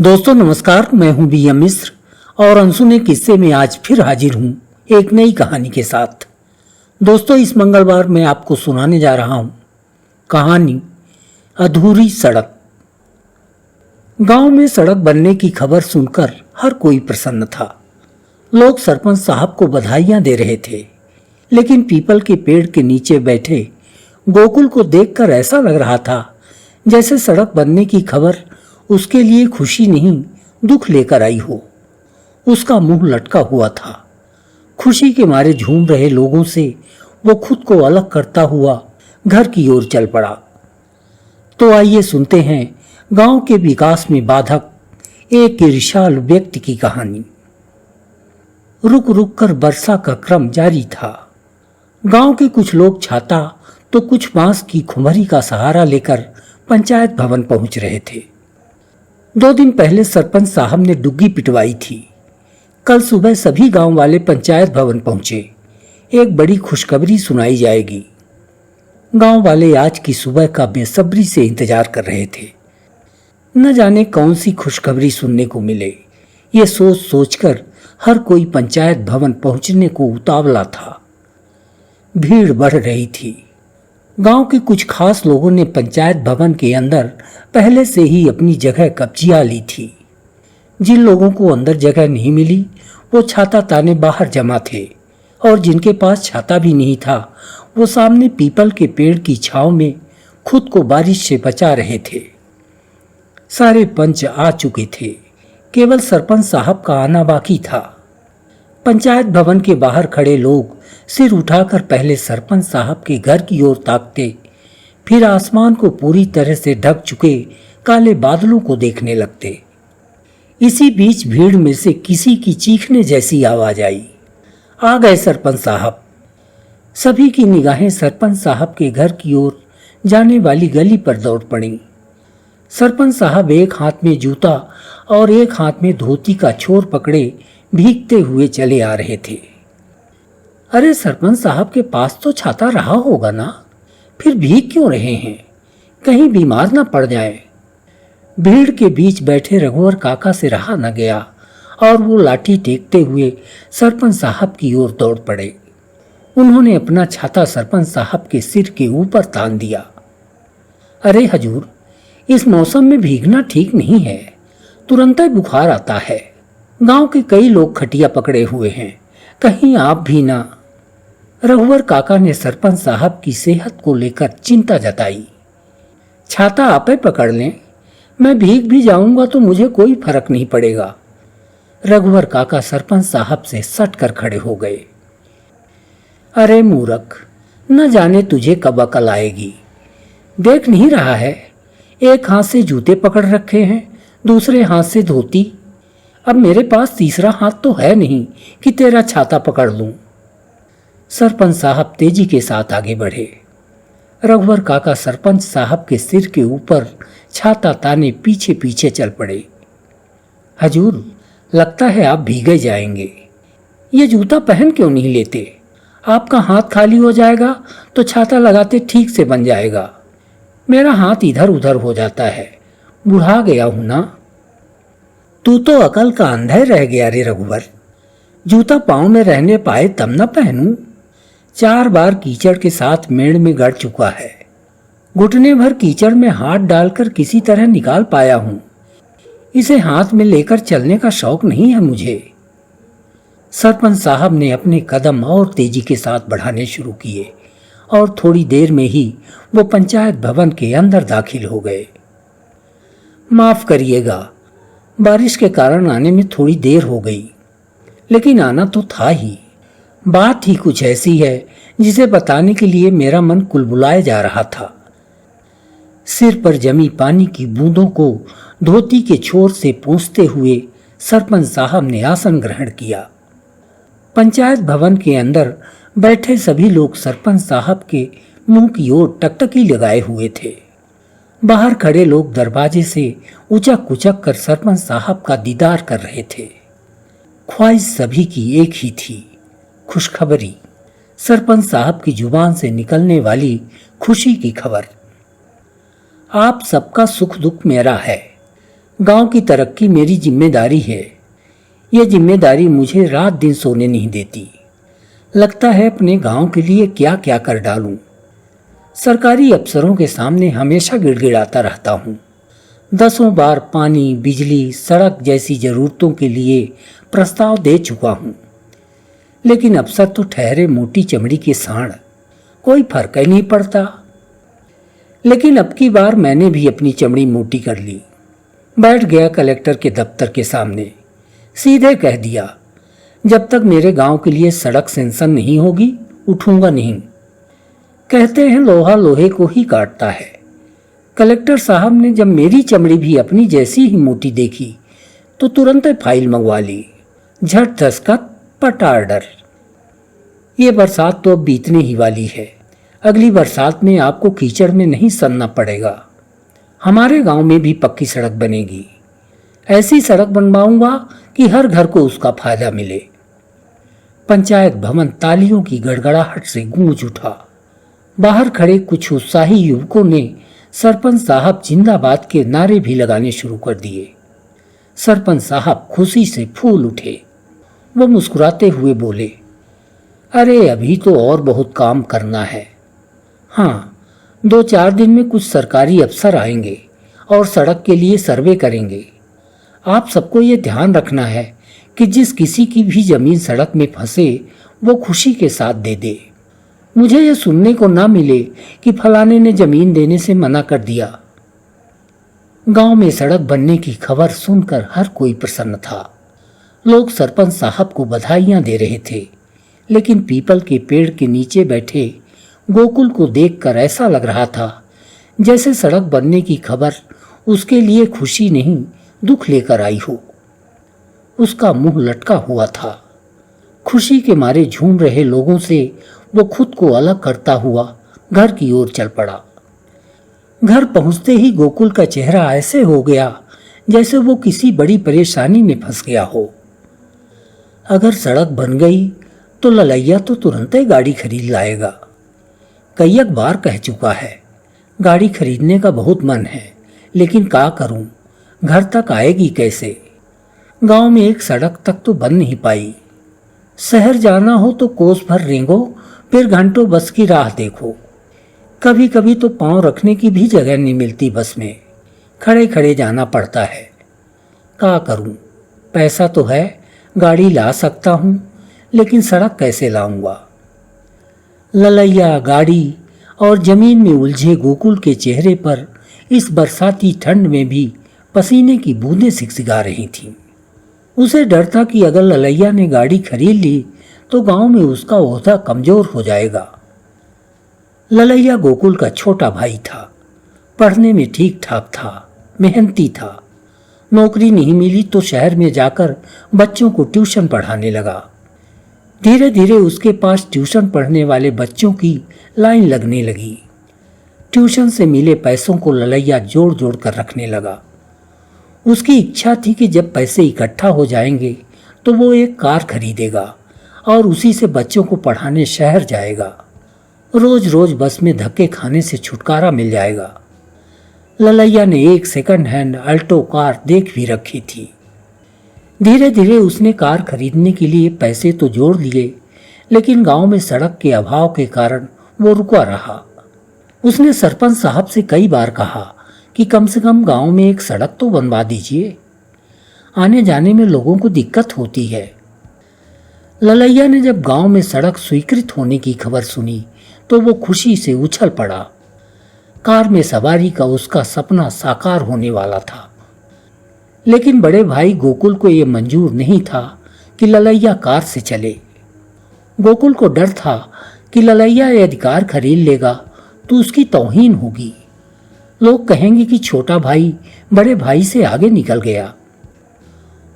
दोस्तों नमस्कार, मैं हूं बीएम मिश्र और अनसुने किस्से में आज फिर हाजिर हूं एक नई कहानी के साथ। दोस्तों इस मंगलवार मैं आपको सुनाने जा रहा हूं कहानी अधूरी सड़क। गांव में सड़क बनने की खबर सुनकर हर कोई प्रसन्न था। लोग सरपंच साहब को बधाइयां दे रहे थे, लेकिन पीपल के पेड़ के नीचे बैठे गोकुल को देखकर ऐसा लग रहा था जैसे सड़क बनने की खबर उसके लिए खुशी नहीं दुख लेकर आई हो। उसका मुंह लटका हुआ था। खुशी के मारे झूम रहे लोगों से वो खुद को अलग करता हुआ घर की ओर चल पड़ा। तो आइए सुनते हैं गांव के विकास में बाधक एक ईर्ष्यालु व्यक्ति की कहानी। रुक रुक कर वर्षा का क्रम जारी था। गांव के कुछ लोग छाता तो कुछ बांस की खुमरी का सहारा लेकर पंचायत भवन पहुंच रहे थे। 2 दिन पहले सरपंच साहब ने डुग्गी पिटवाई थी। कल सुबह सभी गांव वाले पंचायत भवन पहुंचे। एक बड़ी खुशखबरी सुनाई जाएगी। गांव वाले आज की सुबह का बेसब्री से इंतजार कर रहे थे। न जाने कौन सी खुशखबरी सुनने को मिले, ये सोच सोचकर हर कोई पंचायत भवन पहुंचने को उतावला था। भीड़ बढ़ रही थी। गांव के कुछ खास लोगों ने पंचायत भवन के अंदर पहले से ही अपनी जगह कब्जिया ली थी। जिन लोगों को अंदर जगह नहीं मिली वो छाता ताने बाहर जमा थे, और जिनके पास छाता भी नहीं था वो सामने पीपल के पेड़ की छांव में खुद को बारिश से बचा रहे थे। सारे पंच आ चुके थे, केवल सरपंच साहब का आना बाकी था। पंचायत भवन के बाहर खड़े लोग सिर उठाकर पहले सरपंच साहब के घर की ओर ताकते, फिर आसमान को पूरी तरह से ढक चुके काले बादलों को देखने लगते। इसी बीच भीड़ में से किसी की चीखने जैसी आवाज आई, आ गए सरपंच साहब। सभी की निगाहें सरपंच साहब के घर की ओर जाने वाली गली पर दौड़ पड़ी। सरपंच साहब एक हाथ में जूता और एक हाथ में धोती का छोर पकड़े भीगते हुए चले आ रहे थे। अरे सरपंच साहब के पास तो छाता रहा होगा ना, फिर भीग क्यों रहे हैं? कहीं बीमार ना पड़ जाए। भीड़ के बीच बैठे रघुवर काका से रहा न गया और वो लाठी टेकते हुए सरपंच साहब की ओर दौड़ पड़े। उन्होंने अपना छाता सरपंच साहब के सिर के ऊपर तान दिया। अरे हजूर, इस मौसम में भीगना ठीक नहीं है, तुरंत ही बुखार आता है। गांव के कई लोग खटिया पकड़े हुए हैं, कहीं आप भी ना। रघुवर काका ने सरपंच साहब की सेहत को लेकर चिंता जताई। छाता आपे पकड़ लें, मैं भीग भी जाऊंगा तो मुझे कोई फर्क नहीं पड़ेगा। रघुवर काका सरपंच साहब से सट कर खड़े हो गए। अरे मूर्ख, न जाने तुझे कब अकल आएगी। देख नहीं रहा है, एक हाथ से जूते पकड़ रखे हैं, दूसरे हाथ से धोती। अब मेरे पास तीसरा हाथ तो है नहीं कि तेरा छाता पकड़ लूं। सरपंच साहब तेजी के साथ आगे बढ़े। रघुवर काका सरपंच साहब के सिर के ऊपर छाता ताने पीछे पीछे चल पड़े। हजूर, लगता है आप भीगे जाएंगे। ये जूता पहन क्यों नहीं लेते? आपका हाथ खाली हो जाएगा तो छाता लगाते ठीक से बन जाएगा। मेरा हाथ इधर उधर हो जाता है, बुढ़ा गया हूं ना। तू तो अकल का अंधा रह गया रे रघुवर। जूता पांव में रहने पाए तब न पहनूं। 4 बार कीचड़ के साथ मेड़ में गड़ चुका है। घुटने भर कीचड़ में हाथ डालकर किसी तरह निकाल पाया हूं। इसे हाथ में लेकर चलने का शौक नहीं है मुझे। सरपंच साहब ने अपने कदम और तेजी के साथ बढ़ाने शुरू किए और थोड़ी देर में ही वो पंचायत भवन के अंदर दाखिल हो गए। माफ करिएगा, बारिश के कारण आने में थोड़ी देर हो गई, लेकिन आना तो था ही। बात ही कुछ ऐसी है जिसे बताने के लिए मेरा मन कुलबुलाए जा रहा था। सिर पर जमी पानी की बूंदों को धोती के छोर से पोंछते हुए सरपंच साहब ने आसन ग्रहण किया। पंचायत भवन के अंदर बैठे सभी लोग सरपंच साहब के मुंह की ओर टकटकी लगाए हुए थे। बाहर खड़े लोग दरवाजे से उचक उचक कर सरपंच साहब का दीदार कर रहे थे। ख्वाहिश सभी की एक ही थी, खुशखबरी। सरपंच साहब की जुबान से निकलने वाली खुशी की खबर। आप सबका सुख दुख मेरा है। गांव की तरक्की मेरी जिम्मेदारी है। ये जिम्मेदारी मुझे रात दिन सोने नहीं देती। लगता है अपने गांव के लिए क्या क्या कर डालूं। सरकारी अफसरों के सामने हमेशा गिड़गिड़ाता रहता हूं। 10 बार पानी, बिजली, सड़क जैसी जरूरतों के लिए प्रस्ताव दे चुका हूं, लेकिन अफसर तो ठहरे मोटी चमड़ी के सांड, कोई फर्क ही नहीं पड़ता। लेकिन अब की बार मैंने भी अपनी चमड़ी मोटी कर ली। बैठ गया कलेक्टर के दफ्तर के सामने। सीधे कह दिया, जब तक मेरे गांव के लिए सड़क सैंक्शन नहीं होगी उठूंगा नहीं। कहते हैं लोहा लोहे को ही काटता है। कलेक्टर साहब ने जब मेरी चमड़ी भी अपनी जैसी ही मोटी देखी तो तुरंत फाइल मंगवा ली। झट दस्तखत, पट आर्डर। ये बरसात तो अब बीतने ही वाली है। अगली बरसात में आपको कीचड़ में नहीं सनना पड़ेगा। हमारे गांव में भी पक्की सड़क बनेगी। ऐसी सड़क बनवाऊंगा कि हर घर को उसका फायदा मिले। पंचायत भवन तालियों की गड़गड़ाहट से गूंज उठा। बाहर खड़े कुछ उत्साही युवकों ने सरपंच साहब जिंदाबाद के नारे भी लगाने शुरू कर दिए। सरपंच साहब खुशी से फूल उठे। वो मुस्कुराते हुए बोले, अरे अभी तो और बहुत काम करना है। हाँ, 2-4 दिन में कुछ सरकारी अफसर आएंगे और सड़क के लिए सर्वे करेंगे। आप सबको ये ध्यान रखना है कि जिस किसी की भी जमीन सड़क में फंसे वो खुशी के साथ दे दे। मुझे ये सुनने को ना मिले कि फलाने ने जमीन देने से मना कर दिया। गांव में सड़क बनने की खबर सुनकर हर कोई प्रसन्न था। लोग सरपंच साहब को बधाइयां दे रहे थे, लेकिन पीपल के पेड़ के नीचे बैठे गोकुल को देखकर ऐसा लग रहा था जैसे सड़क बनने की खबर उसके लिए खुशी नहीं दुख लेकर आई हो। उसका मुंह लटका हुआ था। खुशी के मारे झूम रहे लोगों से वो खुद को अलग करता हुआ घर की ओर चल पड़ा। घर पहुंचते ही गोकुल का चेहरा ऐसे हो गया जैसे वो किसी बड़ी परेशानी में फंस गया हो। अगर सड़क बन गई तो ललैया तो तुरंत ही गाड़ी खरीद लाएगा। कई एक बार कह चुका है, गाड़ी खरीदने का बहुत मन है, लेकिन क्या करूं, घर तक आएगी कैसे। गांव में एक सड़क तक तो बन नहीं पाई। शहर जाना हो तो कोस भर रेंगो, फिर घंटों बस की राह देखो। कभी कभी तो पांव रखने की भी जगह नहीं मिलती बस में, खड़े खड़े जाना पड़ता है। क्या करूं, पैसा तो है, गाड़ी ला सकता हूं, लेकिन सड़क कैसे लाऊंगा। ललैया, गाड़ी और जमीन में उलझे गोकुल के चेहरे पर इस बरसाती ठंड में भी पसीने की बूंदें सिकसिका रही थीं। उसे डर था कि अगर ललैया ने गाड़ी खरीद ली तो गांव में उसका ओहदा कमजोर हो जाएगा। ललैया गोकुल का छोटा भाई था। पढ़ने में ठीक ठाक था, मेहनती था। नौकरी नहीं मिली तो शहर में जाकर बच्चों को ट्यूशन पढ़ाने लगा। धीरे धीरे उसके पास ट्यूशन पढ़ने वाले बच्चों की लाइन लगने लगी। ट्यूशन से मिले पैसों को ललैया जोड़ जोड़ कर रखने लगा। उसकी इच्छा थी कि जब पैसे इकट्ठा हो जाएंगे तो वो एक कार खरीदेगा और उसी से बच्चों को पढ़ाने शहर जाएगा। रोज रोज बस में धक्के खाने से छुटकारा मिल जाएगा। ललैया ने एक सेकंड हैंड अल्टो कार देख भी रखी थी। धीरे धीरे उसने कार खरीदने के लिए पैसे तो जोड़ लिए, लेकिन गांव में सड़क के अभाव के कारण वो रुका रहा। उसने सरपंच साहब से कई बार कहा कि कम से कम गांव में एक सड़क तो बनवा दीजिए, आने जाने में लोगों को दिक्कत होती है। ललैया ने जब गांव में सड़क स्वीकृत होने की खबर सुनी तो वो खुशी से उछल पड़ा। कार में सवारी का उसका सपना साकार होने वाला था। लेकिन बड़े भाई गोकुल को यह मंजूर नहीं था कि ललैया कार से चले। गोकुल को डर था कि ललैया यदि कार खरीद लेगा तो उसकी तौहीन होगी। लोग कहेंगे कि छोटा भाई बड़े भाई से आगे निकल गया।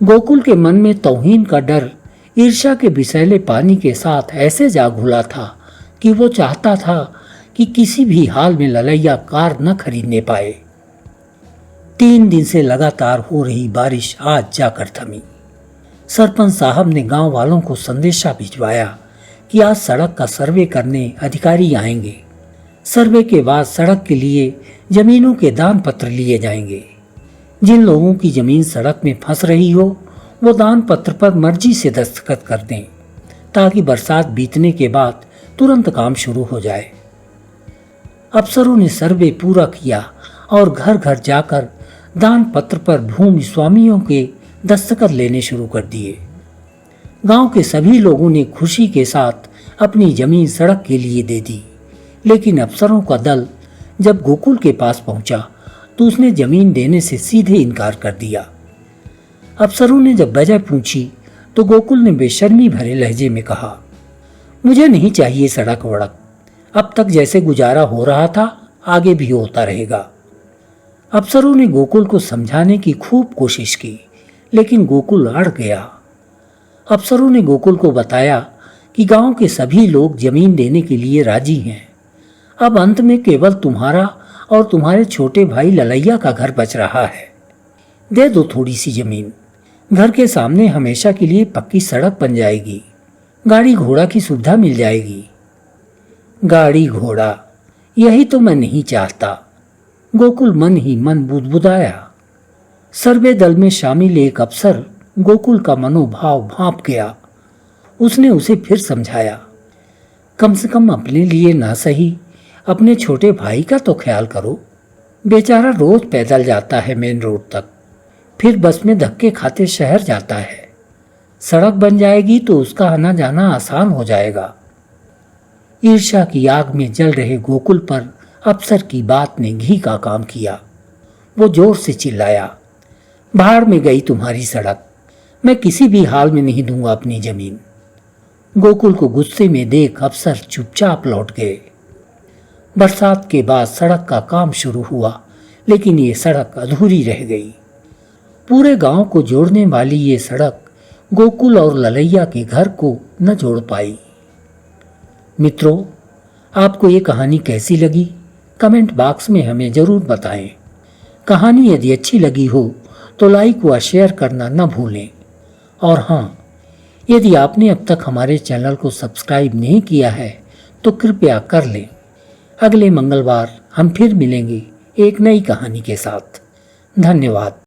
गोकुल के मन में तौहीन का डर ईर्ष्या के विषैले पानी के साथ ऐसे जा घुला था कि वो चाहता था कि किसी भी हाल में ललैया कार न खरीदने पाए। 3 दिन से लगातार हो रही बारिश आज जाकर थमी। सरपंच साहब ने गांव वालों को संदेशा भिजवाया कि आज सड़क का सर्वे करने अधिकारी आएंगे। सर्वे के बाद सड़क के लिए जमीनों के दान पत्र लिए जाएंगे। जिन लोगों की जमीन सड़क में फंस रही हो वो दान पत्र पर मर्जी से दस्तखत कर दें ताकि बरसात बीतने के बाद तुरंत काम शुरू हो जाए। अफसरों ने सर्वे पूरा किया और घर घर जाकर दान पत्र पर भूमि स्वामियों के दस्तखत लेने शुरू कर दिए। गांव के सभी लोगों ने खुशी के साथ अपनी जमीन सड़क के लिए दे दी, लेकिन अफसरों का दल जब गोकुल के पास पहुंचा तो उसने जमीन देने से सीधे इनकार कर दिया। अफसरों ने जब वजह पूछी तो गोकुल ने बेशर्मी भरे लहजे में कहा, मुझे नहीं चाहिए सड़क वड़क, अब तक जैसे गुजारा हो रहा था आगे भी होता रहेगा। अफसरों ने गोकुल को समझाने की खूब कोशिश की, लेकिन गोकुल अड़ गया। अफसरों ने गोकुल को बताया कि गांव के सभी लोग जमीन देने के लिए राजी हैं। अब अंत में केवल तुम्हारा और तुम्हारे छोटे भाई ललैया का घर बच रहा है। दे दो थोड़ी सी जमीन, घर के सामने हमेशा के लिए पक्की सड़क बन जाएगी, गाड़ी घोड़ा की सुविधा मिल जाएगी। गाड़ी घोड़ा, यही तो मैं नहीं चाहता। गोकुल मन ही मन बुदबुदाया। सर्वे दल में शामिल एक अफसर गोकुल का मनोभाव भांप गया। उसने उसे फिर समझाया, कम से कम अपने लिए ना सही अपने छोटे भाई का तो ख्याल करो। बेचारा रोज पैदल जाता है मेन रोड तक, फिर बस में धक्के खाते शहर जाता है। सड़क बन जाएगी तो उसका आना जाना आसान हो जाएगा। ईर्ष्या की आग में जल रहे गोकुल पर अफसर की बात ने घी का काम किया। वो जोर से चिल्लाया, भाड़ में गई तुम्हारी सड़क, मैं किसी भी हाल में नहीं दूंगा अपनी जमीन। गोकुल को गुस्से में देख अफसर चुपचाप लौट गए। बरसात के बाद सड़क का काम शुरू हुआ, लेकिन ये सड़क अधूरी रह गई। पूरे गांव को जोड़ने वाली ये सड़क गोकुल और ललैया के घर को न जोड़ पाई। मित्रों, आपको ये कहानी कैसी लगी कमेंट बॉक्स में हमें जरूर बताएं। कहानी यदि अच्छी लगी हो तो लाइक व शेयर करना न भूलें। और हाँ, यदि आपने अब तक हमारे चैनल को सब्सक्राइब नहीं किया है तो कृपया कर लें। अगले मंगलवार हम फिर मिलेंगे एक नई कहानी के साथ। धन्यवाद।